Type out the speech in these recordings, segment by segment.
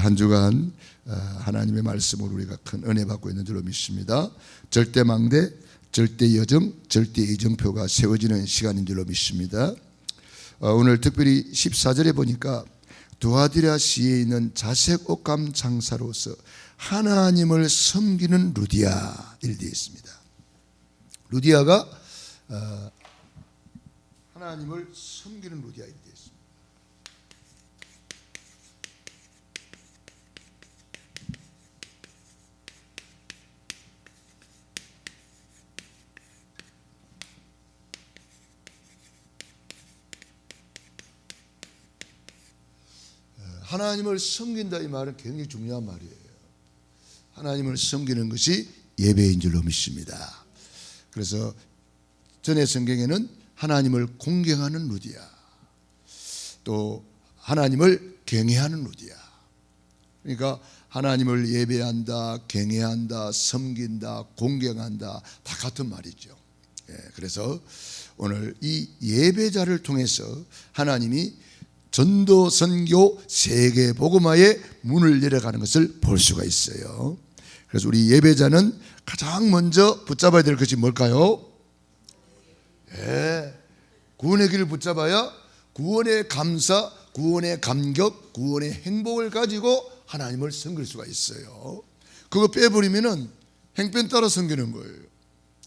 한 주간 하나님의 말씀으로 우리가 큰 은혜 받고 있는 줄로 믿습니다. 절대망대, 절대여정, 절대이정표가 세워지는 시간인 줄로 믿습니다. 오늘 특별히 14절에 보니까 두아디라시에 있는 자색 옷감 장사로서 하나님을 섬기는 루디아 이렇게 되어 있습니다. 루디아가 하나님을 섬기는 루디아 이렇게 되어 있습니다. 하나님을 섬긴다 이 말은 굉장히 중요한 말이에요. 하나님을 섬기는 것이 예배인 줄로 믿습니다. 그래서 전의 성경에는 하나님을 공경하는 루디아, 또 하나님을 경외하는 루디아. 그러니까 하나님을 예배한다, 경외한다, 섬긴다, 공경한다 다 같은 말이죠. 그래서 오늘 이 예배자를 통해서 하나님이 전도, 선교, 세계 복음화의 문을 열어가는 것을 볼 수가 있어요. 그래서 우리 예배자는 가장 먼저 붙잡아야 될 것이 뭘까요? 구원의 길을 붙잡아야 구원의 감사, 구원의 감격, 구원의 행복을 가지고 하나님을 섬길 수가 있어요. 그거 빼버리면은 행편 따라 섬기는 거예요.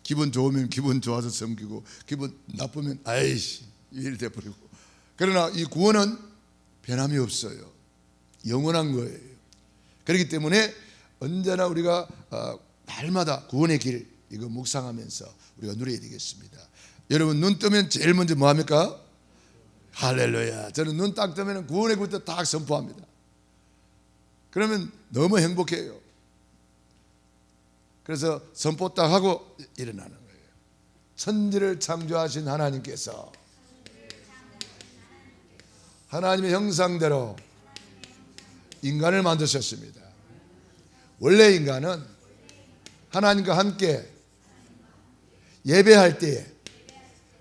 기분 좋으면 기분 좋아서 섬기고, 기분 나쁘면 아이씨 이래 돼버리고. 그러나 이 구원은 변함이 없어요. 영원한 거예요. 그렇기 때문에 언제나 우리가 날마다 구원의 길 이거 묵상하면서 우리가 누려야 되겠습니다. 여러분 눈 뜨면 제일 먼저 뭐 합니까? 할렐루야. 저는 눈 딱 뜨면 구원의 길부터 딱 선포합니다. 그러면 너무 행복해요. 그래서 선포 딱 하고 일어나는 거예요. 천지를 창조하신 하나님께서 하나님의 형상대로 인간을 만드셨습니다. 원래 인간은 하나님과 함께 예배할 때에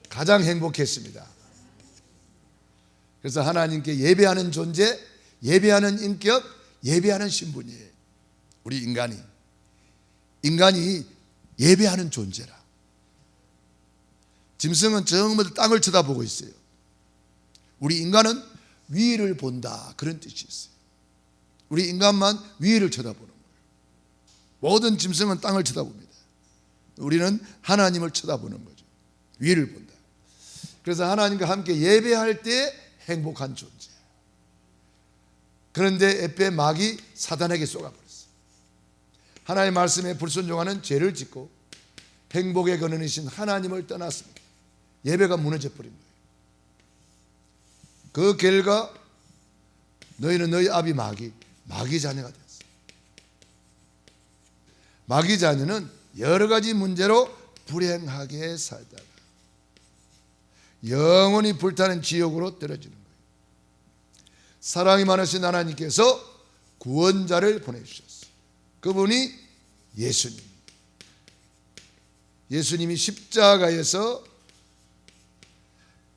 가장 행복했습니다. 그래서 하나님께 예배하는 존재, 예배하는 인격, 예배하는 신분이에요. 우리 인간이 예배하는 존재라. 짐승은 정말 땅을 쳐다보고 있어요. 우리 인간은 위를 본다 그런 뜻이 있어요. 우리 인간만 위를 쳐다보는 거예요. 모든 짐승은 땅을 쳐다봅니다. 우리는 하나님을 쳐다보는 거죠. 위를 본다. 그래서 하나님과 함께 예배할 때 행복한 존재. 그런데 에페 마귀 사단에게 쏘가버렸어요. 하나님의 말씀에 불순종하는 죄를 짓고 행복의 근원이신 하나님을 떠났습니다. 예배가 무너져 버린 거예요. 그 결과 너희는 너희 아비 마귀 자녀가 되었어요. 마귀 자녀는 여러 가지 문제로 불행하게 살다가 영원히 불타는 지옥으로 떨어지는 거예요. 사랑이 많으신 하나님께서 구원자를 보내주셨어요. 그분이 예수님. 예수님이 십자가에서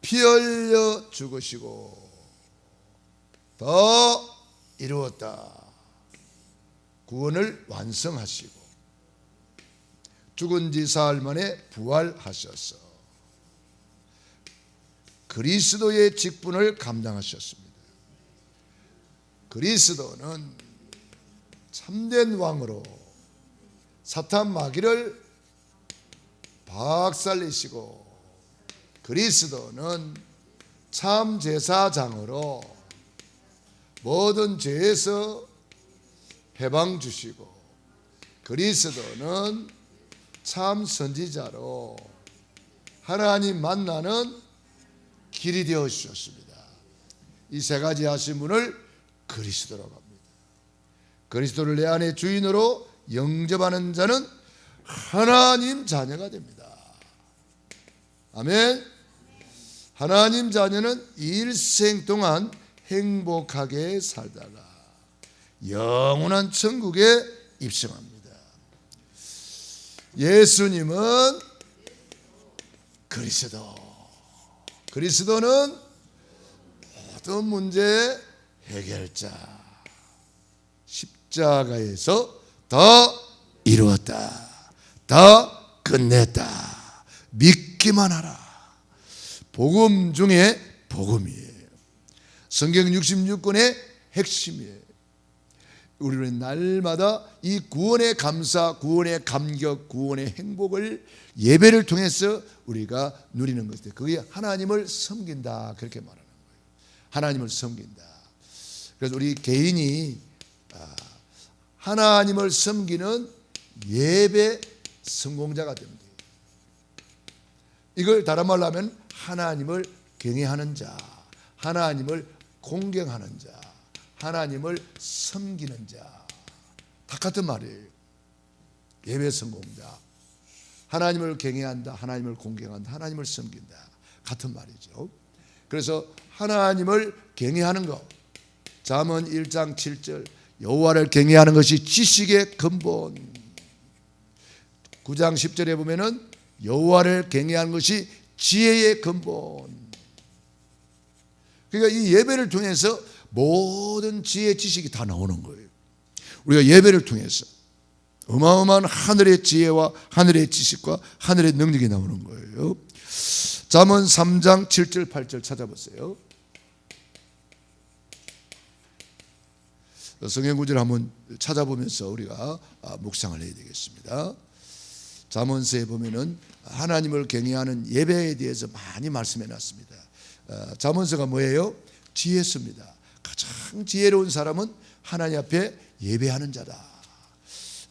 피 흘려 죽으시고 더 이루었다. 구원을 완성하시고 죽은 지 사흘 만에 부활하셔서 그리스도의 직분을 감당하셨습니다. 그리스도는 참된 왕으로 사탄 마귀를 박살내시고 그리스도는 참 제사장으로 모든 죄에서 해방 주시고 그리스도는 참 선지자로 하나님 만나는 길이 되어 주셨습니다. 이 세 가지 하신 분을 그리스도라고 합니다. 그리스도를 내 안에 주인으로 영접하는 자는 하나님 자녀가 됩니다. 아멘. 하나님 자녀는 일생 동안 행복하게 살다가 영원한 천국에 입성합니다. 예수님은 그리스도는 모든 문제 해결자. 십자가에서 다 이루었다, 다 끝냈다, 믿기만 하라. 복음 중에 복음이에요. 성경 66권의 핵심이에요. 우리는 날마다 이 구원의 감사, 구원의 감격, 구원의 행복을 예배를 통해서 우리가 누리는 것이에요. 그게 하나님을 섬긴다, 그렇게 말하는 거예요. 하나님을 섬긴다. 그래서 우리 개인이 하나님을 섬기는 예배 성공자가 됩니다. 이걸 다른 말로 하면 하나님을 경외하는 자, 하나님을 공경하는 자, 하나님을 섬기는 자, 다 같은 말이에요. 예배 성공자, 하나님을 경외한다, 하나님을 공경한다, 하나님을 섬긴다, 같은 말이죠. 그래서 하나님을 경외하는 것, 잠언 1장 7절 여호와를 경외하는 것이 지식의 근본. 9장 10절에 보면은 여호와를 경외하는 것이 지혜의 근본. 그러니까 이 예배를 통해서 모든 지혜 지식이 다 나오는 거예요. 우리가 예배를 통해서 어마어마한 하늘의 지혜와 하늘의 지식과 하늘의 능력이 나오는 거예요. 잠언 3장 7절 8절 찾아보세요. 성경 구절을 한번 찾아보면서 우리가 묵상을 해야 되겠습니다. 잠언서에 보면은 하나님을 경외하는 예배에 대해서 많이 말씀해 놨습니다. 잠언서가 뭐예요? 지혜서입니다. 가장 지혜로운 사람은 하나님 앞에 예배하는 자다,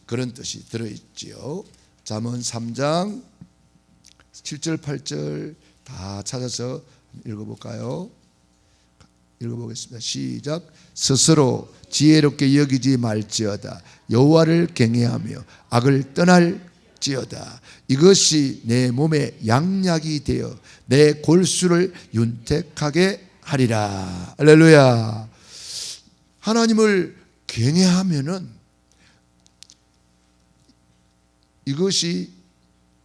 그런 뜻이 들어있지요. 잠언 3장 7절 8절 다 찾아서 읽어볼까요? 읽어보겠습니다. 시작. 스스로 지혜롭게 여기지 말지어다. 여호와를 경외하며 악을 떠날지어다. 이것이 내 몸에 양약이 되어 내 골수를 윤택하게 하리라. 할렐루야. 하나님을 경외하면은 이것이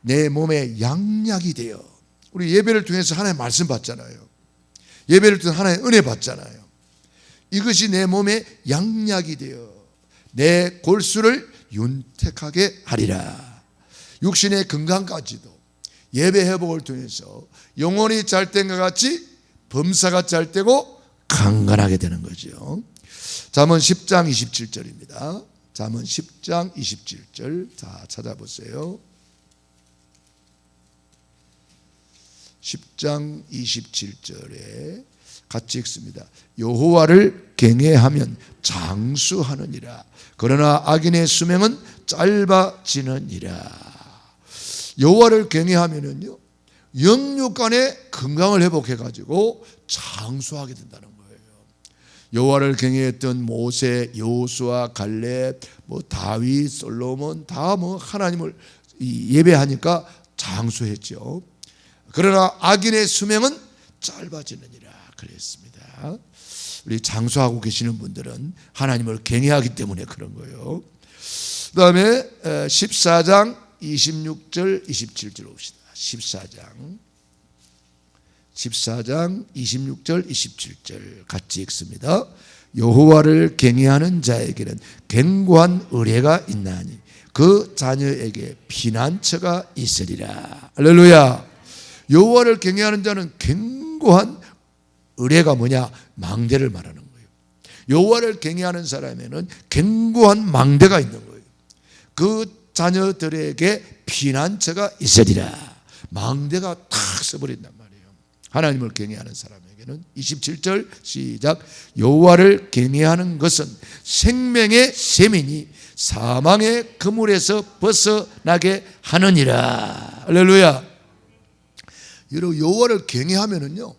내 몸에 양약이 되어, 우리 예배를 통해서 하나님의 말씀 받잖아요. 예배를 통해서 하나님의 은혜 받잖아요. 이것이 내 몸에 양약이 되어 내 골수를 윤택하게 하리라. 육신의 건강까지도 예배 회복을 통해서 영혼이 잘 된 것 같이 범사가 잘 되고 강건하게 되는 거죠. 잠언 10장 27절입니다. 잠언 10장 27절 다 찾아보세요. 10장 27절에 같이 읽습니다. 여호와를 경외하면 장수하느니라. 그러나 악인의 수명은 짧아지느니라. 여호와를 경외하면은요, 영육간의 건강을 회복해 가지고 장수하게 된다는 거예요. 여호와를 경외했던 모세, 여호수아, 갈렙, 다윗, 솔로몬 다 하나님을 예배하니까 장수했죠. 그러나 악인의 수명은 짧아지느니라 그랬습니다. 우리 장수하고 계시는 분들은 하나님을 경외하기 때문에 그런 거예요. 그 다음에 14장 26절 27절 봅시다. 14장 26절 27절 같이 읽습니다. 여호와를 경외하는 자에게는 견고한 의뢰가 있나니 그 자녀에게 피난처가 있으리라. 할렐루야. 여호와를 경외하는 자는 견고한 의뢰가 뭐냐? 망대를 말하는 거예요. 여호와를 경외하는 사람에는 견고한 망대가 있는 거예요. 그 자녀들에게 피난처가 있으리라. 망대가 탁 써버린단 말이에요. 하나님을 경외하는 사람에게는. 27절 시작. 여호와를 경외하는 것은 생명의 셈이니 사망의 그물에서 벗어나게 하느니라. 할렐루야. 여러분, 여호와를 경외하면은요,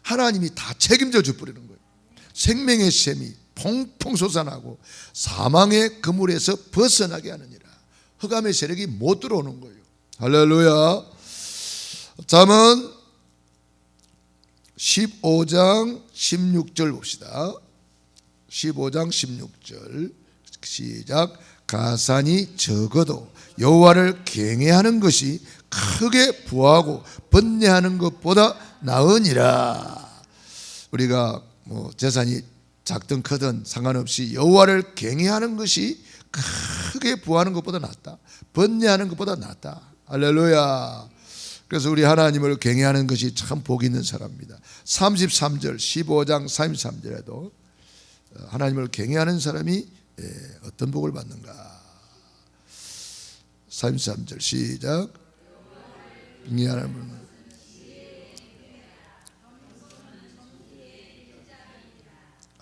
하나님이 다 책임져 줘버리는 거예요. 생명의 셈이 퐁퐁 솟아나고 사망의 그물에서 벗어나게 하느니라. 흑암의 세력이 못 들어오는 거예요. 할렐루야. 잠언 15장 16절 봅시다. 15장 16절 시작. 가산이 적어도 여호와를 경외하는 것이 크게 부하고 번뇌하는 것보다 나으니라. 우리가 재산이 작든 크든 상관없이 여호와를 경외하는 것이 크게 부하는 것보다 낫다. 번뇌하는 것보다 낫다. 할렐루야. 그래서 우리 하나님을 경외하는 것이 참 복 있는 사람입니다. 33절 15장 33절에도 하나님을 경외하는 사람이 어떤 복을 받는가. 33절 시작. 경외하는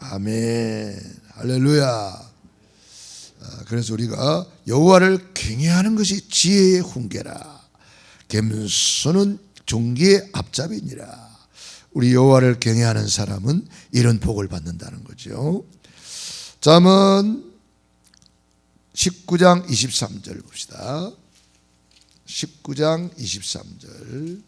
아멘. 할렐루야. 그래서 우리가 여호와를 경외하는 것이 지혜의 훈계라. 겸손은 존귀의 앞잡이니라. 우리 여호와를 경외하는 사람은 이런 복을 받는다는 거죠. 잠언 19장 23절 봅시다. 19장 23절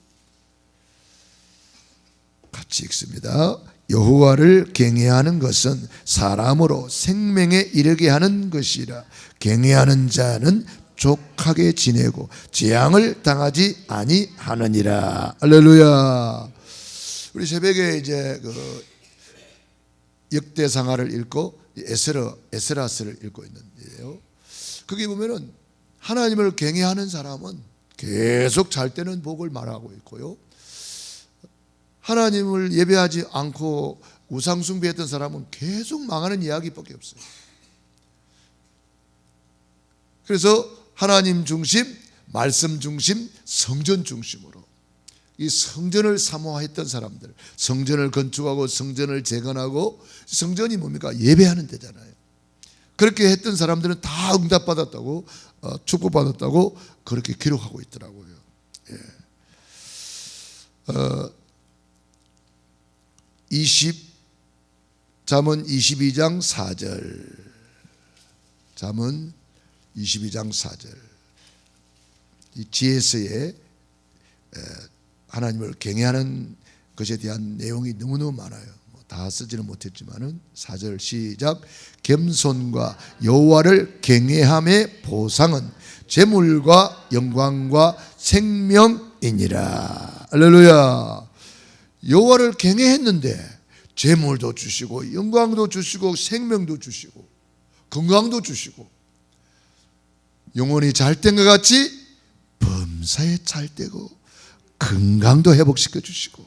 같이 읽습니다. 여호와를 경외하는 것은 사람으로 생명에 이르게 하는 것이라. 경외하는 자는 족하게 지내고 재앙을 당하지 아니하느니라. 할렐루야. 우리 새벽에 이제 그 역대상하를 읽고 에스라스를 읽고 있는데요. 거기 보면은 하나님을 경외하는 사람은 계속 잘 되는 복을 말하고 있고요. 하나님을 예배하지 않고 우상 숭배했던 사람은 계속 망하는 이야기밖에 없어요. 그래서 하나님 중심, 말씀 중심, 성전 중심으로 이 성전을 사모했던 사람들, 성전을 건축하고 성전을 재건하고, 성전이 뭡니까? 예배하는 데잖아요. 그렇게 했던 사람들은 다 응답받았다고, 축복받았다고 그렇게 기록하고 있더라고요. 예. 잠언 22장 4절. 잠언 22장 4절. 이 지혜서에 하나님을 경외하는 것에 대한 내용이 너무너무 많아요. 다 쓰지는 못했지만은 4절 시작. 겸손과 여호와를 경외함의 보상은 재물과 영광과 생명이니라. 할렐루야. 여호와를 경외했는데 재물도 주시고 영광도 주시고 생명도 주시고 건강도 주시고 영혼이 잘된 것 같이 범사에 잘되고 건강도 회복시켜 주시고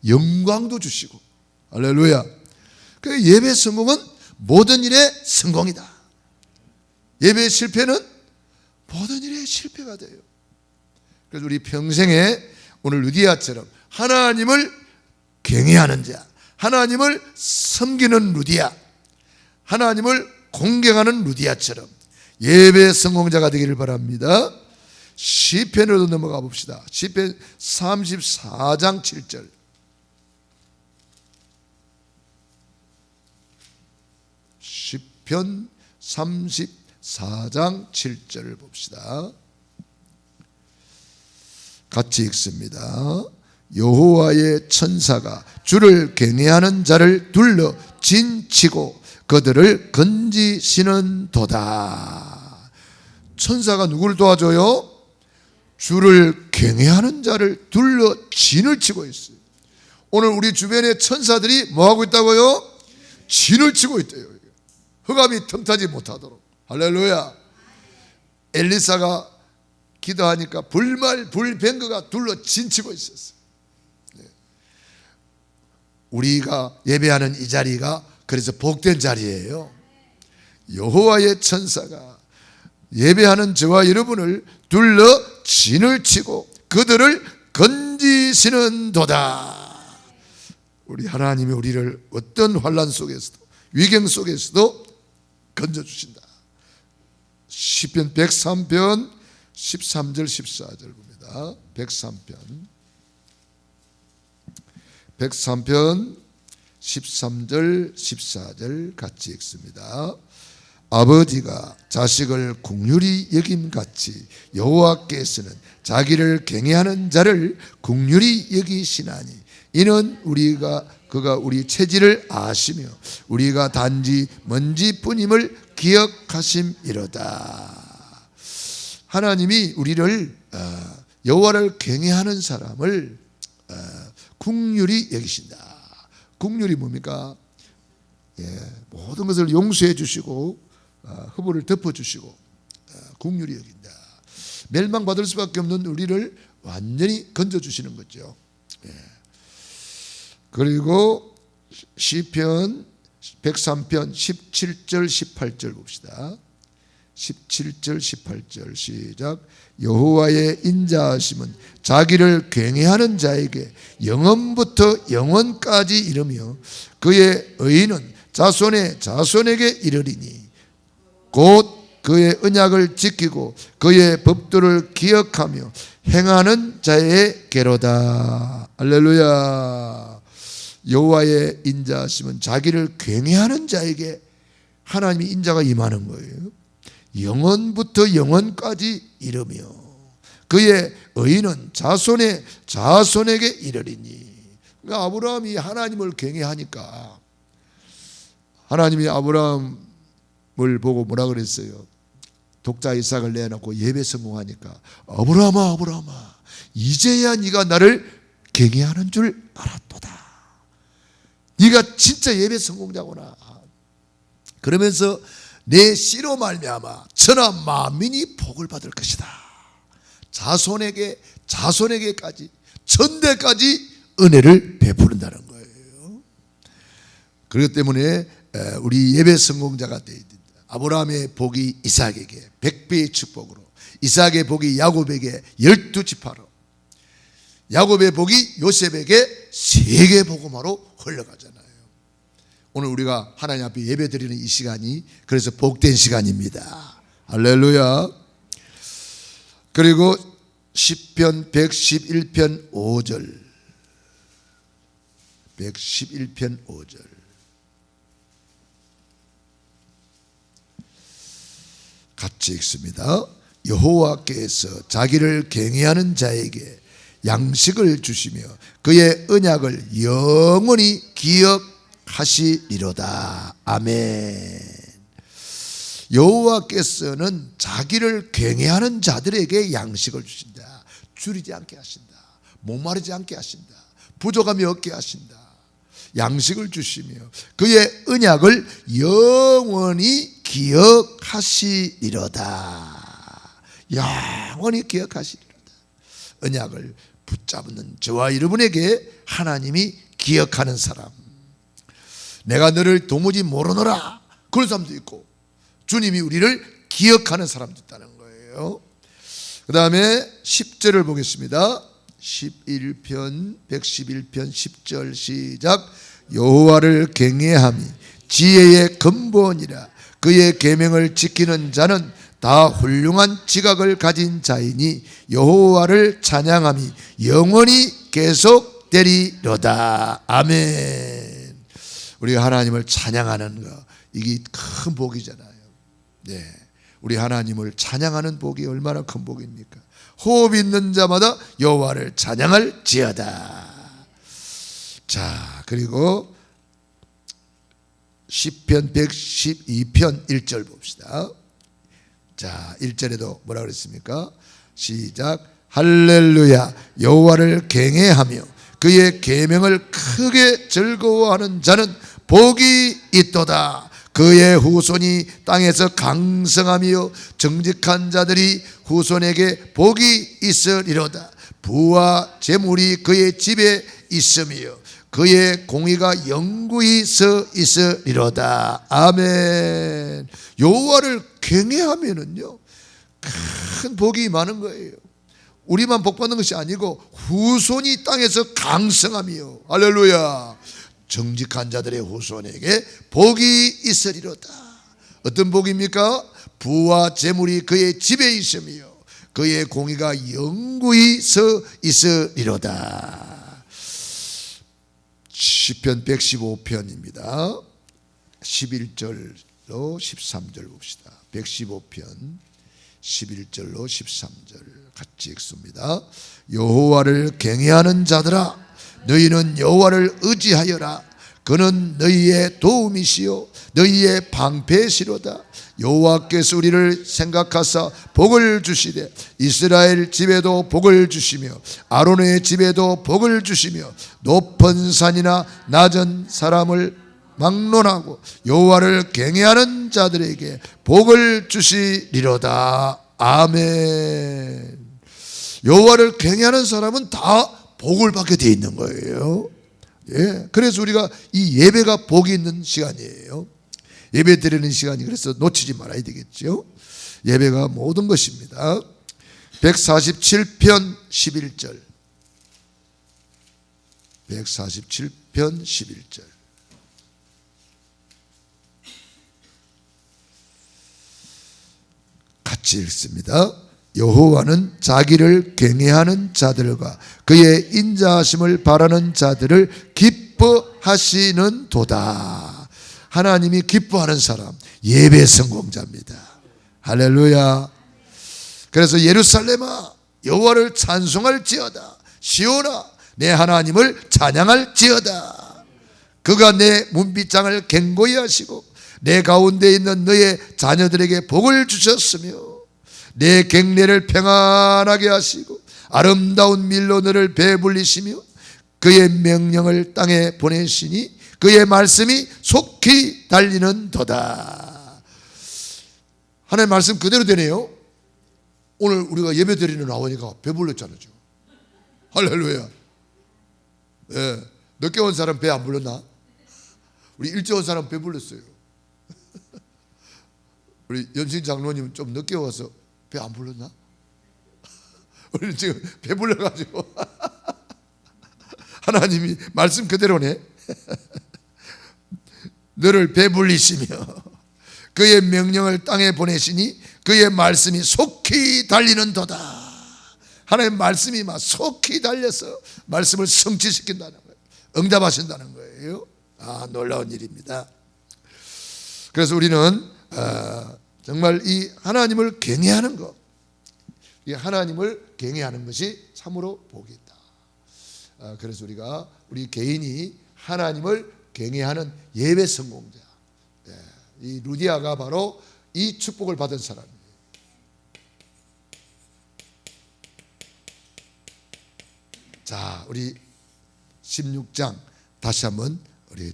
영광도 주시고. 할렐루야. 그 예배 성공은 모든 일의 성공이다. 예배 실패는 모든 일의 실패가 돼요. 그래서 우리 평생에 오늘 루디아처럼 하나님을 경외하는 자, 하나님을 섬기는 루디아, 하나님을 공경하는 루디아처럼 예배 성공자가 되기를 바랍니다. 시편으로 넘어가 봅시다. 시편 34장 7절. 시편 34장 7절을 봅시다. 같이 읽습니다. 여호와의 천사가 주를 경외하는 자를 둘러 진치고 그들을 건지시는 도다. 천사가 누구를 도와줘요? 주를 경외하는 자를 둘러 진을 치고 있어요. 오늘 우리 주변에 천사들이 뭐하고 있다고요? 진을 치고 있대요. 흑암이 틈타지 못하도록. 할렐루야. 엘리사가 기도하니까 불병거가 둘러 진치고 있었어요. 우리가 예배하는 이 자리가 그래서 복된 자리예요. 여호와의 천사가 예배하는 저와 여러분을 둘러 진을 치고 그들을 건지시는 도다. 우리 하나님이 우리를 어떤 환난 속에서도 위경 속에서도 건져주신다. 시편 103편 13절 14절 봅니다. 103편 13절 14절 같이 읽습니다. 아버지가 자식을 긍휼히 여김같이 여호와께서는 자기를 경외하는 자를 긍휼히 여기시나니 이는 그가 우리 체질을 아시며 우리가 단지 먼지뿐임을 기억하심이로다. 하나님이 우리를 여호와를 경외하는 사람을 긍휼히 여기신다. 긍휼이 뭡니까? 모든 것을 용서해 주시고 허물을 덮어 주시고 긍휼히 여긴다. 멸망받을 수밖에 없는 우리를 완전히 건져 주시는 거죠. 그리고 시편 103편 17절 18절 봅시다. 17절 18절 시작. 여호와의 인자하심은 자기를 경외하는 자에게 영원부터 영원까지 이르며 그의 의는 자손의 자손에게 이르리니 곧 그의 언약을 지키고 그의 법도를 기억하며 행하는 자에게로다. 할렐루야. 여호와의 인자하심은 자기를 경외하는 자에게 하나님의 인자가 임하는 거예요. 영원부터 영원까지 이르며 그의 의는 자손의 자손에게 이르리니. 그러니까 아브라함이 하나님을 경외하니까 하나님이 아브라함을 보고 뭐라 그랬어요? 독자 이삭을 내놓고 예배 성공하니까 아브라함아 아브라함아 이제야 네가 나를 경외하는 줄 알았도다. 네가 진짜 예배 성공자구나. 그러면서 내 씨로 말미암아 천하 만민이 복을 받을 것이다. 자손에게까지 천대까지 은혜를 베푸는다는 거예요. 그렇기 때문에 우리 예배 성공자가 되어야 된다. 아브라함의 복이 이삭에게 100배의 축복으로, 이삭의 복이 야곱에게 12지파로, 야곱의 복이 요셉에게 세계 복음화로 흘러가잖아요. 오늘 우리가 하나님 앞에 예배 드리는 이 시간이 그래서 복된 시간입니다. 할렐루야. 그리고 시편 111편 5절 111편 5절 같이 읽습니다. 여호와께서 자기를 경외하는 자에게 양식을 주시며 그의 언약을 영원히 기억하시리로다. 아멘. 여호와께서는 자기를 경외하는 자들에게 양식을 주신다. 줄이지 않게 하신다. 목마르지 않게 하신다. 부족함이 없게 하신다. 양식을 주시며 그의 언약을 영원히 기억하시리로다. 영원히 기억하시리로다. 언약을 붙잡는 저와 여러분에게 하나님이 기억하는 사람, 내가 너를 도무지 모르노라 그런 사람도 있고 주님이 우리를 기억하는 사람도 있다는 거예요. 그 다음에 10절을 보겠습니다. 111편 10절 시작. 여호와를 경외함이 지혜의 근본이라 그의 계명을 지키는 자는 다 훌륭한 지각을 가진 자이니 여호와를 찬양함이 영원히 계속되리로다. 아멘. 우리가 하나님을 찬양하는 거 이게 큰 복이잖아요. 네, 우리 하나님을 찬양하는 복이 얼마나 큰 복입니까? 호흡 있는 자마다 여호와를 찬양할지어다. 자, 그리고 시편 112편 1절 봅시다. 자, 1절에도 뭐라 그랬습니까? 시작. 할렐루야. 여호와를 경외하며 그의 계명을 크게 즐거워하는 자는 복이 있도다. 그의 후손이 땅에서 강성하며 정직한 자들이 후손에게 복이 있으리로다. 부와 재물이 그의 집에 있으며 그의 공의가 영구히 서 있으리로다. 아멘. 여호와를 경외하면은요 큰 복이 많은 거예요. 우리만 복 받는 것이 아니고 후손이 땅에서 강성하며, 할렐루야, 정직한 자들의 후손에게 복이 있으리로다. 어떤 복입니까? 부와 재물이 그의 집에 있으며 그의 공의가 영구히 서 있으리로다. 시편 115편입니다. 11절로 13절 봅시다. 115편 11절로 13절 같이 읽습니다. 여호와를 경외하는 자들아, 너희는 여호와를 의지하여라. 그는 너희의 도움이시요 너희의 방패시로다. 여호와께서 우리를 생각하사 복을 주시되 이스라엘 집에도 복을 주시며 아론의 집에도 복을 주시며 높은 산이나 낮은 사람을 막론하고 여호와를 경외하는 자들에게 복을 주시리로다. 아멘. 여호와를 경외하는 사람은 다 복을 받게 돼 있는 거예요. 예, 그래서 우리가 이 예배가 복이 있는 시간이에요. 예배 드리는 시간이 그래서 놓치지 말아야 되겠죠. 예배가 모든 것입니다. 147편 11절 147편 11절 같이 읽습니다. 여호와는 자기를 경외하는 자들과 그의 인자하심을 바라는 자들을 기뻐하시는 도다. 하나님이 기뻐하는 사람 예배 성공자입니다. 할렐루야. 그래서 예루살렘아 여호와를 찬송할지어다. 시온아 내 하나님을 찬양할지어다. 그가 내 문빗장을 견고히 하시고 내 가운데 있는 너의 자녀들에게 복을 주셨으며 내 갱례를 평안하게 하시고 아름다운 밀로 너를 배불리시며 그의 명령을 땅에 보내시니 그의 말씀이 속히 달리는 도다. 하나님의 말씀 그대로 되네요. 오늘 우리가 예배 드리는 나오니까 배불렀잖아요. 할렐루야. 네. 늦게 온 사람 배 안 불렀나? 우리 일찍 온 사람 배 불렀어요. 우리 연신 장로님 좀 늦게 와서 배 안 불렀나? 우리 지금 배 불러가지고 하나님이 말씀 그대로네. 너를 배불리시며 그의 명령을 땅에 보내시니 그의 말씀이 속히 달리는 도다. 하나님의 말씀이 막 속히 달려서 말씀을 성취시킨다는 거예요. 응답하신다는 거예요. 놀라운 일입니다. 그래서 우리는 정말 이 하나님을 경외하는 것, 이 하나님을 경외하는 것이 참으로 복이 있다. 그래서 우리 개인이 하나님을 경외하는 예배 성공자, 이 루디아가 바로 이 축복을 받은 사람이에요. 자, 우리 16장 다시 한번 우리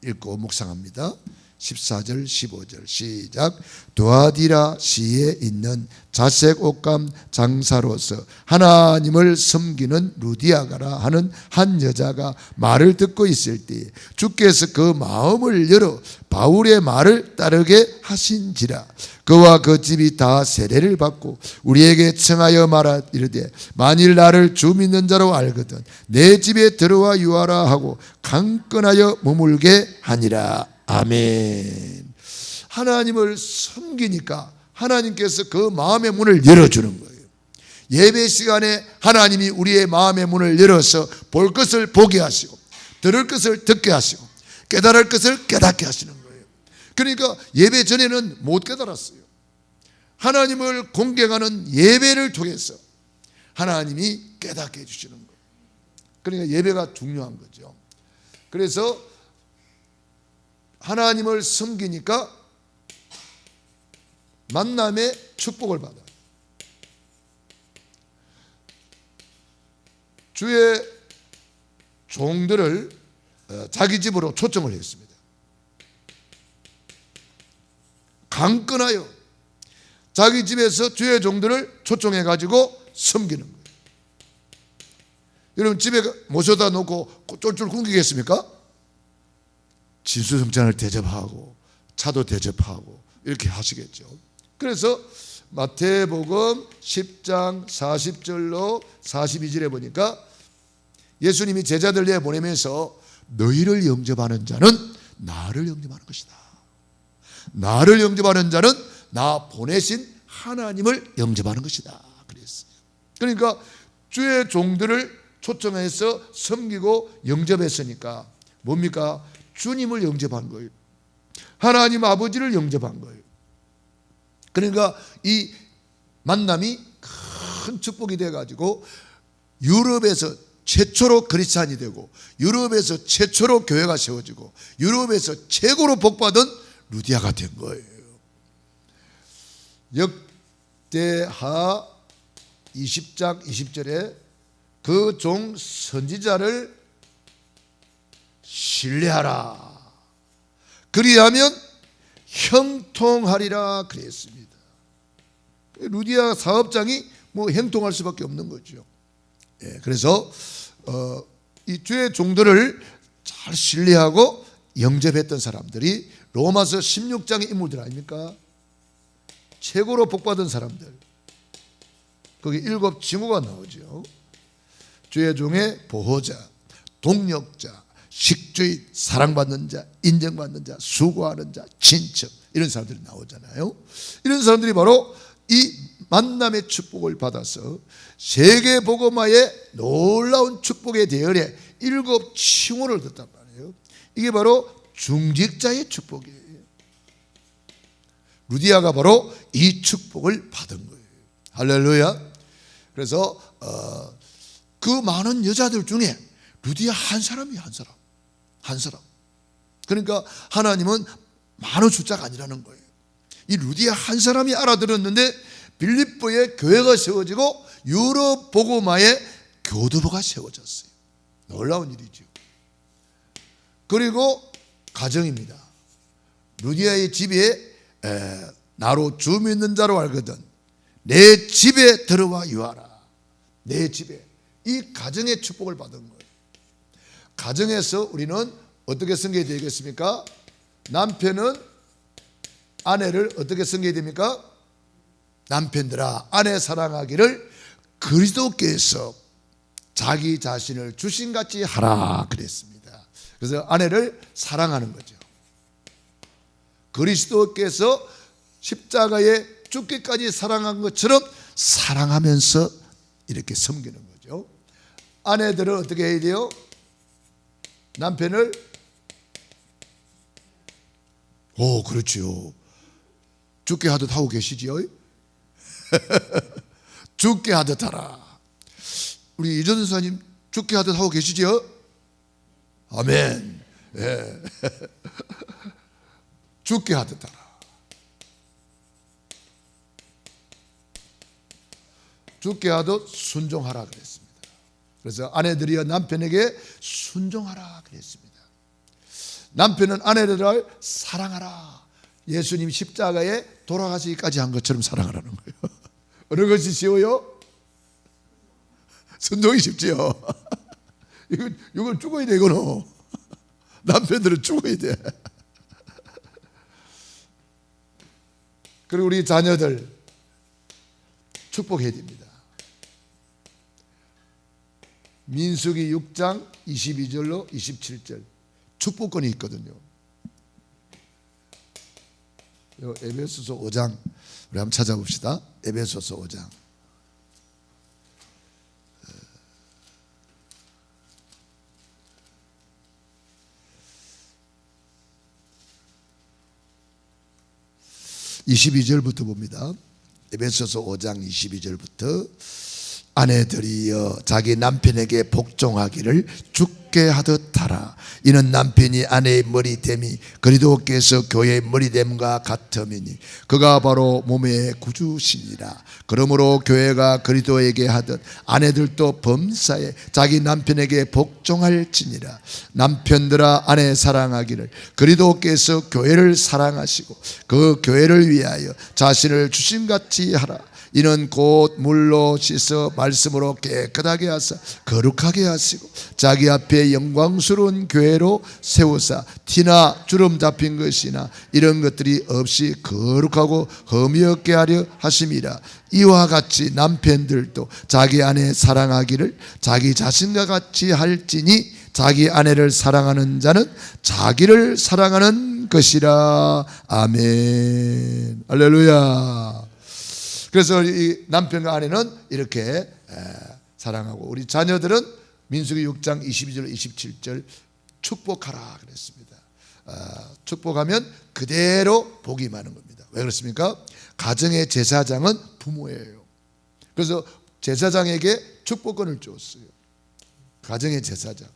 읽고 묵상합니다. 14절 15절 시작. 두아디라 시에 있는 자색 옷감 장사로서 하나님을 섬기는 루디아가라 하는 한 여자가 말을 듣고 있을 때 주께서 그 마음을 열어 바울의 말을 따르게 하신지라. 그와 그 집이 다 세례를 받고 우리에게 청하여 말하 이르되 만일 나를 주 믿는 자로 알거든 내 집에 들어와 유하라 하고 강건하여 머물게 하니라. 아멘. 하나님을 섬기니까 하나님께서 그 마음의 문을 열어주는 거예요. 예배 시간에 하나님이 우리의 마음의 문을 열어서 볼 것을 보게 하시고 들을 것을 듣게 하시고 깨달을 것을 깨닫게 하시는 거예요. 그러니까 예배 전에는 못 깨달았어요. 하나님을 공경하는 예배를 통해서 하나님이 깨닫게 해주시는 거예요. 그러니까 예배가 중요한 거죠. 그래서 하나님을 섬기니까 만남의 축복을 받아요. 주의 종들을 자기 집으로 초청을 했습니다. 강건하여 자기 집에서 주의 종들을 초청해 가지고 섬기는 거예요. 여러분 집에 모셔다 놓고 쫄쫄 굶기겠습니까? 진수성찬을 대접하고 차도 대접하고 이렇게 하시겠죠. 그래서 마태복음 10장 40절로 42절에 보니까 예수님이 제자들 내보내면서 너희를 영접하는 자는 나를 영접하는 것이다. 나를 영접하는 자는 나 보내신 하나님을 영접하는 것이다. 그랬어요. 그러니까 주의 종들을 초청해서 섬기고 영접했으니까 뭡니까? 주님을 영접한 거예요. 하나님 아버지를 영접한 거예요. 그러니까 이 만남이 큰 축복이 돼가지고 유럽에서 최초로 크리스찬이 되고 유럽에서 최초로 교회가 세워지고 유럽에서 최고로 복받은 루디아가 된 거예요. 역대하 20장 20절에 그 종 선지자를 신뢰하라. 그리하면 형통하리라 그랬습니다. 루디아 사업장이 뭐 형통할 수밖에 없는 거죠. 그래서 이 주의 종들을 잘 신뢰하고 영접했던 사람들이 로마서 16장의 인물들 아닙니까? 최고로 복받은 사람들. 거기 7 징후가 나오죠. 주의 종의 보호자, 동력자, 식주인, 사랑받는 자, 인정받는 자, 수고하는 자, 친척, 이런 사람들이 나오잖아요. 이런 사람들이 바로 이 만남의 축복을 받아서 세계복음화의 놀라운 축복의 대열에 7 칭호를 듣단 말이에요. 이게 바로 중직자의 축복이에요. 루디아가 바로 이 축복을 받은 거예요. 할렐루야. 그래서 그 많은 여자들 중에 루디아 한 사람이 한 사람. 그러니까 하나님은 많은 숫자가 아니라는 거예요. 이 루디아 한 사람이 알아들었는데 빌립보에 교회가 세워지고 유럽 복음화에 교두보가 세워졌어요. 놀라운 일이죠. 그리고 가정입니다. 루디아의 집에 나로 주 믿는 자로 알거든 내 집에 들어와 유하라. 내 집에. 이 가정의 축복을 받은 거예요. 가정에서 우리는 어떻게 섬겨야 되겠습니까? 남편은 아내를 어떻게 섬겨야 됩니까? 남편들아 아내 사랑하기를 그리스도께서 자기 자신을 주신같이 하라 그랬습니다. 그래서 아내를 사랑하는 거죠. 그리스도께서 십자가에 죽기까지 사랑한 것처럼 사랑하면서 이렇게 섬기는 거죠. 아내들은 어떻게 해야 돼요? 남편을 그렇지요. 죽게 하듯 하고 계시지요. 죽게 하듯 하라. 우리 이전 사님 죽게 하듯 하고 계시지요. 아멘. 죽게 하듯 하라. 죽게 하듯 순종하라 그랬습니다. 그래서 아내들이여 남편에게 순종하라 그랬습니다. 남편은 아내를 사랑하라. 예수님 십자가에 돌아가시기까지 한 것처럼 사랑하라는 거예요. 어느 것이 쉬워요? 순종이 쉽지요. 이건 죽어야 돼. 이거는 남편들은 죽어야 돼. 그리고 우리 자녀들 축복해야 됩니다. 민수기 6장 22절로 27절 축복권이 있거든요. 에베소서 5장 우리 한번 찾아봅시다. 에베소서 5장. (22절부터) 봅니다. 에베소서 5장 22절부터 아내들이여 자기 남편에게 복종하기를 죽게 하듯 하라. 이는 남편이 아내의 머리됨이 그리스도께서 교회의 머리됨과 같음이니 그가 바로 몸의 구주시니라. 그러므로 교회가 그리스도에게 하듯 아내들도 범사에 자기 남편에게 복종할지니라. 남편들아 아내 사랑하기를 그리스도께서 교회를 사랑하시고 그 교회를 위하여 자신을 주심같이 하라. 이는 곧 물로 씻어 말씀으로 깨끗하게 하사 거룩하게 하시고 자기 앞에 영광스러운 교회로 세우사 티나 주름 잡힌 것이나 이런 것들이 없이 거룩하고 흠이 없게 하려 하심이라. 이와 같이 남편들도 자기 아내 사랑하기를 자기 자신과 같이 할지니 자기 아내를 사랑하는 자는 자기를 사랑하는 것이라. 아멘. 할렐루야. 그래서 이 남편과 아내는 이렇게 사랑하고 우리 자녀들은 민수기 6장 22절 27절 축복하라 그랬습니다. 축복하면 그대로 복이 많은 겁니다. 왜 그렇습니까? 가정의 제사장은 부모예요. 그래서 제사장에게 축복권을 줬어요. 가정의 제사장.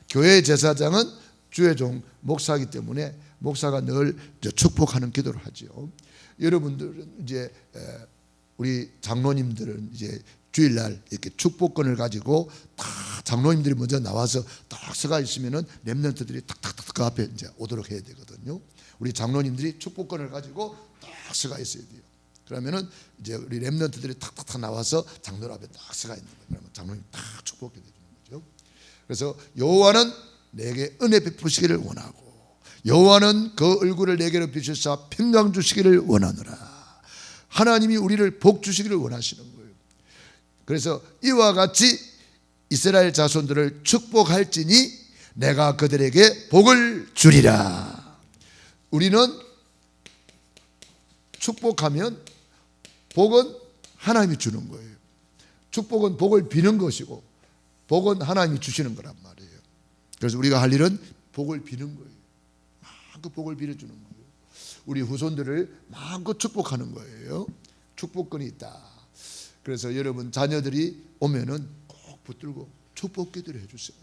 교회의 제사장은 주의 종 목사이기 때문에 목사가 늘 축복하는 기도를 하죠. 여러분들은 이제 우리 장로님들은 이제 주일날 이렇게 축복권을 가지고 다 장로님들이 먼저 나와서 딱 서가 있으면은 렘넌트들이 탁탁탁 그 앞에 이제 오도록 해야 되거든요. 우리 장로님들이 축복권을 가지고 딱 서가 있어야 돼요. 그러면은 이제 우리 렘넌트들이 탁탁탁 나와서 장로 앞에 딱 서가 있는 거예요. 그러면 장로님 딱 축복해 주는 거죠. 그래서 여호와는 내게 은혜 베푸시기를 원하고 여호와는 그 얼굴을 내게로 비추사 평강 주시기를 원하노라. 하나님이 우리를 복 주시기를 원하시는 거예요. 그래서 이와 같이 이스라엘 자손들을 축복할지니 내가 그들에게 복을 주리라. 우리는 축복하면 복은 하나님이 주는 거예요. 축복은 복을 비는 것이고 복은 하나님이 주시는 거란 말이에요. 그래서 우리가 할 일은 복을 비는 거예요. 마음껏 복을 빌어주는 거예요. 우리 후손들을 마음껏 축복하는 거예요. 축복권이 있다. 그래서 여러분 자녀들이 오면은 꼭 붙들고 축복 기도를 해주세요.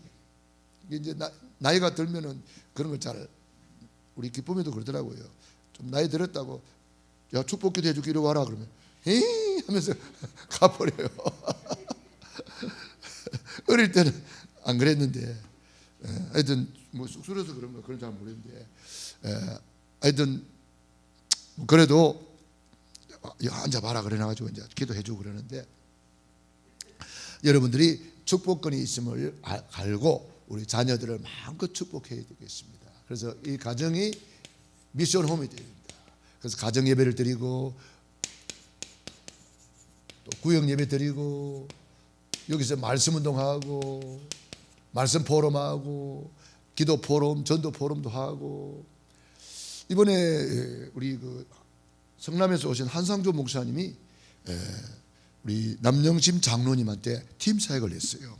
이제 나이가 들면은 그런 걸 잘 우리 기쁨에도 그러더라고요. 좀 나이 들었다고 야 축복 기도 해주기로 와라 그러면 에이 하면서 가버려요. 어릴 때는 안 그랬는데 하여튼 뭐 쑥스러워서 그런 거 그건 잘 모르는데 하여튼 그래도 앉아봐라 그래가지고 이제 기도해주고 그러는데 여러분들이 축복권이 있음을 알고 우리 자녀들을 마음껏 축복해야 되겠습니다. 그래서 이 가정이 미션 홈이 됩니다. 그래서 가정 예배를 드리고 또 구역 예배 드리고 여기서 말씀 운동하고 말씀 포럼하고 기도 포럼, 전도 포럼도 하고 이번에 우리 그 성남에서 오신 한상조 목사님이 우리 남영심 장로님한테 팀 사역을 했어요.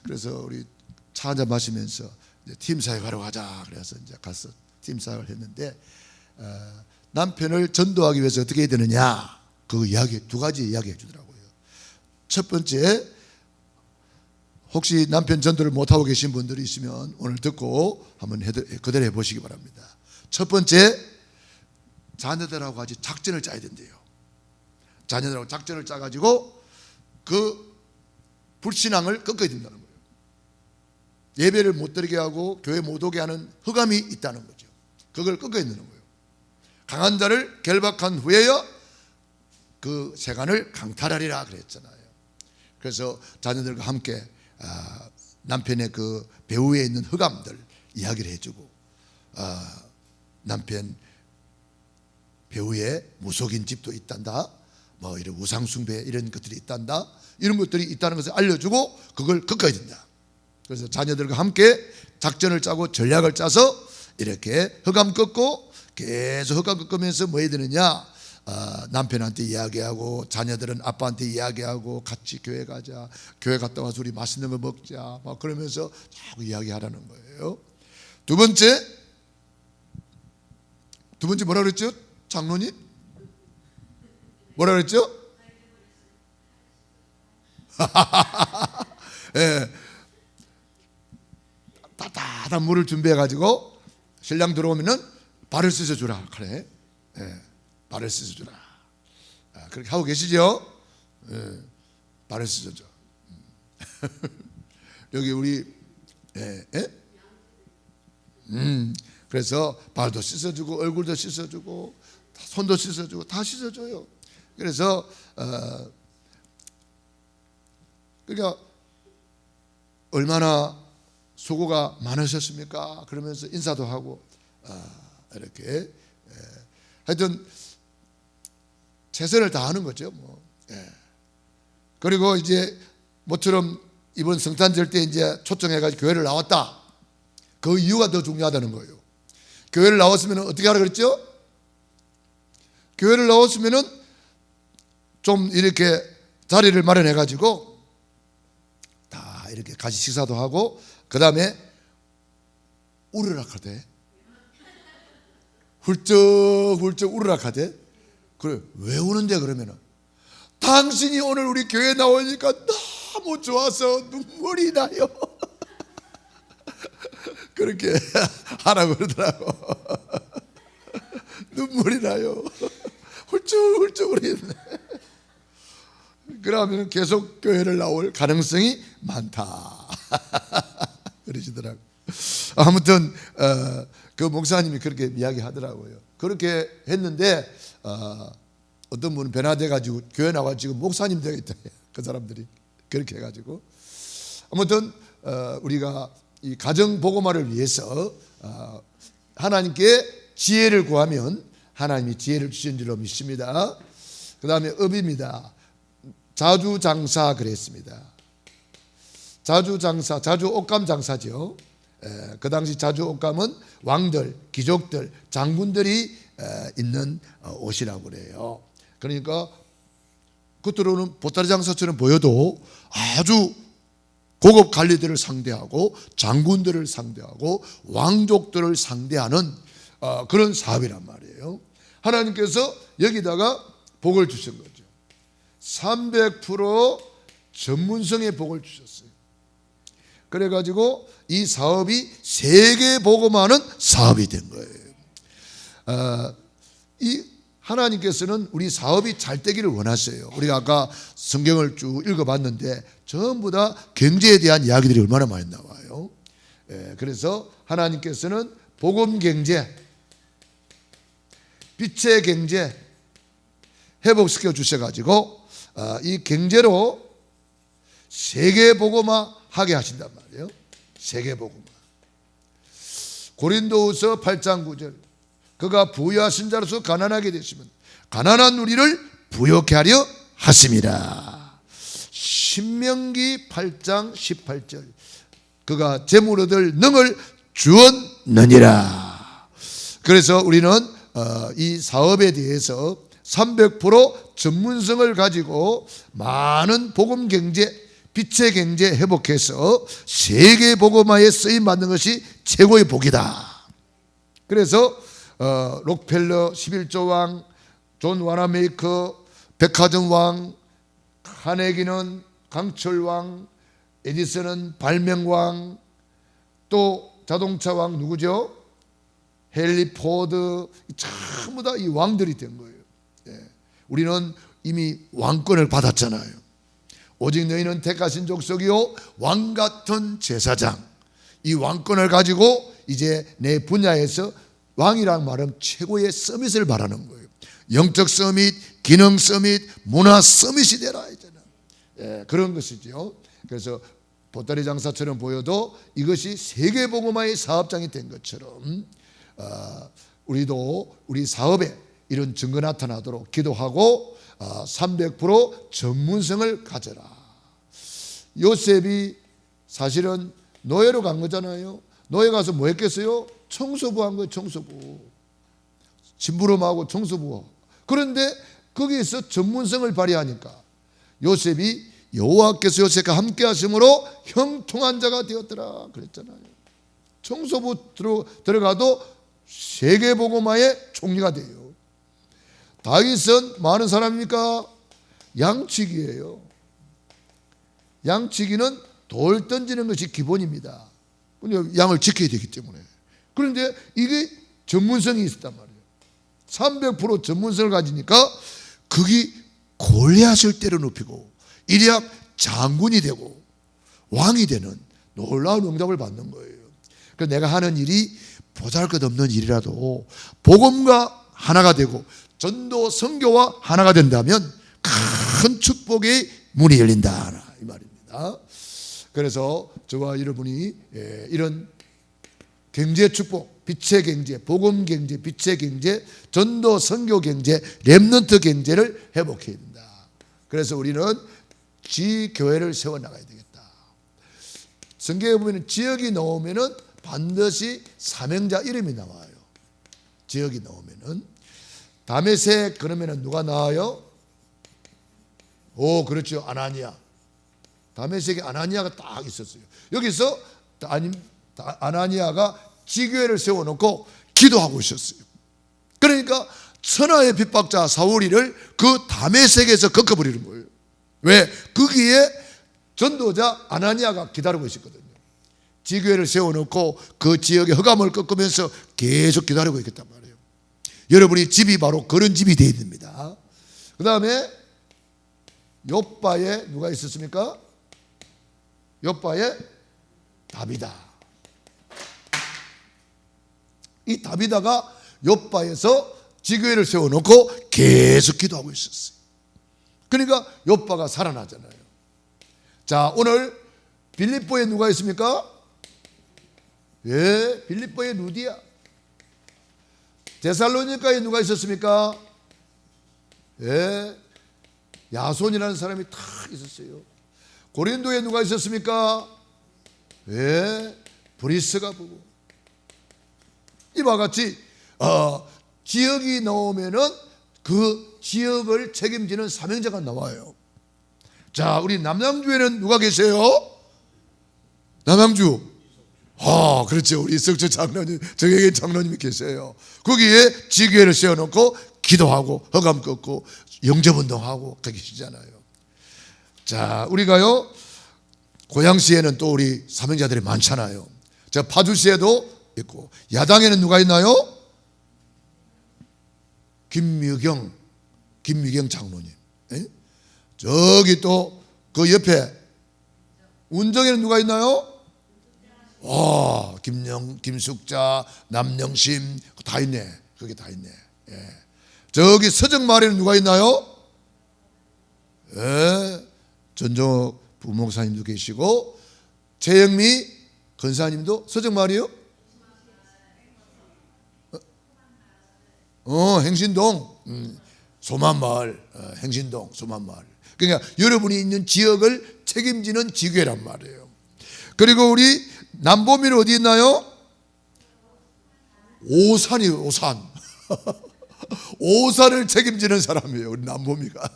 그래서 우리 차 한잔 마시면서 이제 팀 사역하러 가자 그래서 이제 가서 팀 사역을 했는데 남편을 전도하기 위해서 어떻게 해야 되느냐 그 이야기 두 가지 이야기해 주더라고요. 첫 번째 혹시 남편 전도를 못하고 계신 분들이 있으면 오늘 듣고 한번 그대로 해보시기 바랍니다. 첫 번째 자녀들하고 같이 작전을 짜야 된대요. 자녀들하고 작전을 짜가지고 그 불신앙을 꺾어야 된다는 거예요. 예배를 못 드리게 하고 교회 못 오게 하는 흑암이 있다는 거죠. 그걸 꺾어야 되는 거예요. 강한 자를 결박한 후에야 그 세간을 강탈하리라 그랬잖아요. 그래서 자녀들과 함께 남편의 그 배후에 있는 흑암들 이야기를 해주고 남편 배후에 무속인 집도 있단다 뭐 이런 우상숭배 이런 것들이 있단다 이런 것들이 있다는 것을 알려주고 그걸 꺾어야 된다. 그래서 자녀들과 함께 작전을 짜고 전략을 짜서 이렇게 흑암 꺾고 계속 흑암 꺾으면서 뭐 해야 되느냐 남편한테 이야기하고 자녀들은 아빠한테 이야기하고 같이 교회 가자 교회 갔다 와서 우리 맛있는 거 먹자 막 그러면서 자꾸 이야기하라는 거예요. 두 번째 뭐라 그랬죠? 장로님? 뭐라 그랬죠? 예. 따뜻한 물을 준비해 가지고 신랑 들어오면은 발을 씻어 주라 그래. 예. 발을 씻어 주라. 그렇게 하고 계시죠? 예. 발을 씻어 줘. 여기 우리 그래서 발도 씻어주고 얼굴도 씻어주고 손도 씻어주고 다 씻어줘요. 그래서 그러니까 얼마나 수고가 많으셨습니까? 그러면서 인사도 하고 이렇게 하여튼 최선을 다하는 거죠. 뭐. 그리고 이제 모처럼 이번 성탄절 때 이제 초청해가지고 교회를 나왔다. 그 이유가 더 중요하다는 거예요. 교회를 나왔으면 어떻게 하라 그랬죠? 교회를 나왔으면은 좀 이렇게 자리를 마련해 가지고 다 이렇게 같이 식사도 하고 그 다음에 우르락하대. 훌쩍훌쩍 우르락하대. 그래 왜 우는데 그러면은 당신이 오늘 우리 교회 나오니까 너무 좋아서 눈물이 나요. 그렇게 하라고 그러더라고. 눈물이 나요. 훌쩍훌쩍 우리네. 그러면 계속 교회를 나올 가능성이 많다. 그러시더라고. 아무튼 그 목사님이 그렇게 이야기하더라고요. 그렇게 했는데 어떤 분은 변화돼 가지고 교회 나와 지금 목사님 되겠다. 그 사람들이 그렇게 해가지고 아무튼 우리가 이 가정 복음화를 위해서 하나님께 지혜를 구하면 하나님이 지혜를 주신 줄로 믿습니다. 그 다음에 업입니다. 자주장사 그랬습니다. 자주장사, 자주 옷감 장사죠. 그 당시 자주 옷감은 왕들, 귀족들, 장군들이 있는 옷이라고 그래요. 그러니까 겉으로는 보따리 장사처럼 보여도 아주 고급 관리들을 상대하고 장군들을 상대하고 왕족들을 상대하는 그런 사업이란 말이에요. 하나님께서 여기다가 복을 주신 거죠. 300% 전문성의 복을 주셨어요. 그래가지고 이 사업이 세계 복음화하는 사업이 된 거예요. 이 하나님께서는 우리 사업이 잘 되기를 원하세요. 우리가 아까 성경을 쭉 읽어봤는데 전부 다 경제에 대한 이야기들이 얼마나 많이 나와요. 그래서 하나님께서는 복음 경제, 빛의 경제 회복시켜 주셔가지고 이 경제로 세계 복음화 하게 하신단 말이에요. 세계 복음화. 고린도후서 8장 9절 그가 부유하신 자로서 가난하게 되시면 가난한 우리를 부욕케 하려 하심이라. 신명기 8장 18절 그가 재물 얻을 능을 주었느니라. 그래서 우리는 이 사업에 대해서 300% 전문성을 가지고 많은 복음 경제, 빛의 경제 회복해서 세계 복음화에 쓰임 받는 것이 최고의 복이다. 그래서 록펠러 11조 왕, 존 와나메이커 백화점 왕, 카네기는 강철 왕, 에디슨은 발명 왕, 또 자동차 왕 누구죠? 헨리 포드, 전부 다 이 왕들이 된 거예요. 우리는 이미 왕권을 받았잖아요. 오직 너희는 택하신 족속이요 왕 같은 제사장. 이 왕권을 가지고 이제 내 분야에서 왕이란 말은 최고의 서밋을 말하는 거예요. 영적 서밋, 기능 서밋, 문화 서밋이 되라 이제는. 그런 것이죠. 그래서 보따리 장사처럼 보여도 이것이 세계 복음화의 사업장이 된 것처럼 우리도 우리 사업에 이런 증거 나타나도록 기도하고 300% 전문성을 가져라. 요셉이 사실은 노예로 간 거잖아요. 노예 가서 뭐 했겠어요? 청소부 한 거예요. 청소부. 심부름하고 청소부. 그런데 거기에서 전문성을 발휘하니까 요셉이 여호와께서 요셉과 함께 하심으로 형통한 자가 되었더라 그랬잖아요. 청소부 들어가도 세계복음화의 총리가 돼요. 다윗은 뭐 하는 사람입니까? 양치기예요. 양치기는 돌 던지는 것이 기본입니다. 양을 지켜야 되기 때문에. 그런데 이게 전문성이 있었단 말이에요. 300% 전문성을 가지니까 그게 골리앗을 때려눕히고 이리야 장군이 되고 왕이 되는 놀라운 응답을 받는 거예요. 그래서 내가 하는 일이 보잘것없는 일이라도 복음과 하나가 되고 전도 선교와 하나가 된다면 큰 축복의 문이 열린다 이 말입니다. 그래서 저와 여러분이 이런 경제 축복, 빛의 경제, 복음 경제, 빛의 경제, 전도 선교 경제, 렘넌트 경제를 회복해야 된다. 그래서 우리는 지교회를 세워나가야 되겠다. 성경에 보면 지역이 나오면 반드시 사명자 이름이 나와요. 지역이 나오면 다메섹 그러면 누가 나와요? 오 그렇죠. 아나니아. 다메섹에 아나니아가 딱 있었어요. 여기서 아나니아가 지교회를 세워놓고 기도하고 있었어요. 그러니까 천하의 핍박자 사울이를 그 다메섹에서 꺾어버리는 거예요. 왜? 거기에 전도자 아나니아가 기다리고 있었거든요. 지교회를 세워놓고 그 지역의 흑암을 꺾으면서 계속 기다리고 있겠단 말이에요. 여러분이 집이 바로 그런 집이 되어야 됩니다. 그 다음에 욥바에 누가 있었습니까? 욥바에 다비다. 이 다비다가 욥바에서 지교회를 세워놓고 계속 기도하고 있었어요. 그러니까 욥바가 살아나잖아요. 자, 오늘 빌립보에 누가 있습니까? 예, 빌립보에 루디아. 데살로니가에 누가 있었습니까? 예, 야손이라는 사람이 다 있었어요. 고린도에 누가 있었습니까? 예, 브리스가 부부. 이와 같이 지역이 나오면은 그 지역을 책임지는 사명자가 나와요. 자, 우리 남양주에는 누가 계세요? 남양주. 그렇죠. 우리 이석철 장로님, 정혜경 장로님이 계세요. 거기에 지교회를 세워놓고 기도하고 허감 꺾고 영접운동하고 계시잖아요. 자, 우리가요 고양시에는 또 우리 사명자들이 많잖아요. 자, 파주시에도 있고, 야당에는 누가 있나요? 김미경 장로님. 에? 저기 또 그 옆에 운정에는 누가 있나요? 김숙자, 남영심 다 있네. 거기 다 있네. 예. 저기 서정마을에는 누가 있나요? 예. 전종욱 부목사님도 계시고, 최영미 권사님도 서정마을이요? 행신동, 소만마을, 행신동, 소만마을. 그러니까 여러분이 있는 지역을 책임지는 지교회란 말이에요. 그리고 우리 남보미는 어디 있나요? 오산이요, 오산. 오산을 책임지는 사람이에요, 우리 남보미가.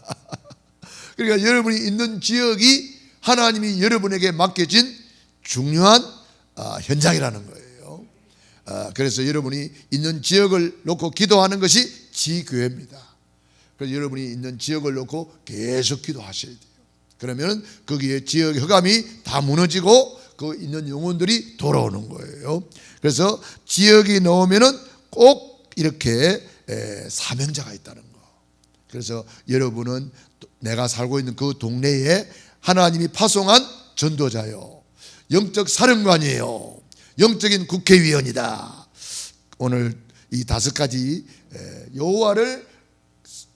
그러니까 여러분이 있는 지역이 하나님이 여러분에게 맡겨진 중요한 현장이라는 거예요. 그래서 여러분이 있는 지역을 놓고 기도하는 것이 지교회입니다. 그래서 여러분이 있는 지역을 놓고 계속 기도하셔야 돼요. 그러면 거기에 지역 허감이 다 무너지고 그 있는 영혼들이 돌아오는 거예요. 그래서 지역이 나오면은 꼭 이렇게 사명자가 있다는 거. 그래서 여러분은 내가 살고 있는 그 동네에 하나님이 파송한 전도자요, 영적 사령관이에요, 영적인 국회의원이다. 오늘 이 5가지 여호와를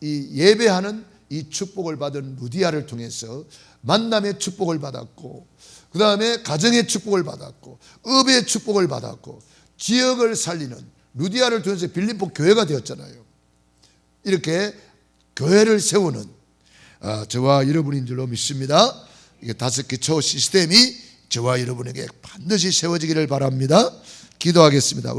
예배하는 이 축복을 받은 루디아를 통해서 만남의 축복을 받았고, 그 다음에 가정의 축복을 받았고, 업의 축복을 받았고, 지역을 살리는 루디아를 통해서 빌립보 교회가 되었잖아요. 이렇게 교회를 세우는 저와 여러분인 줄로 믿습니다. 이게 5개 초 시스템이 저와 여러분에게 반드시 세워지기를 바랍니다. 기도하겠습니다. 우리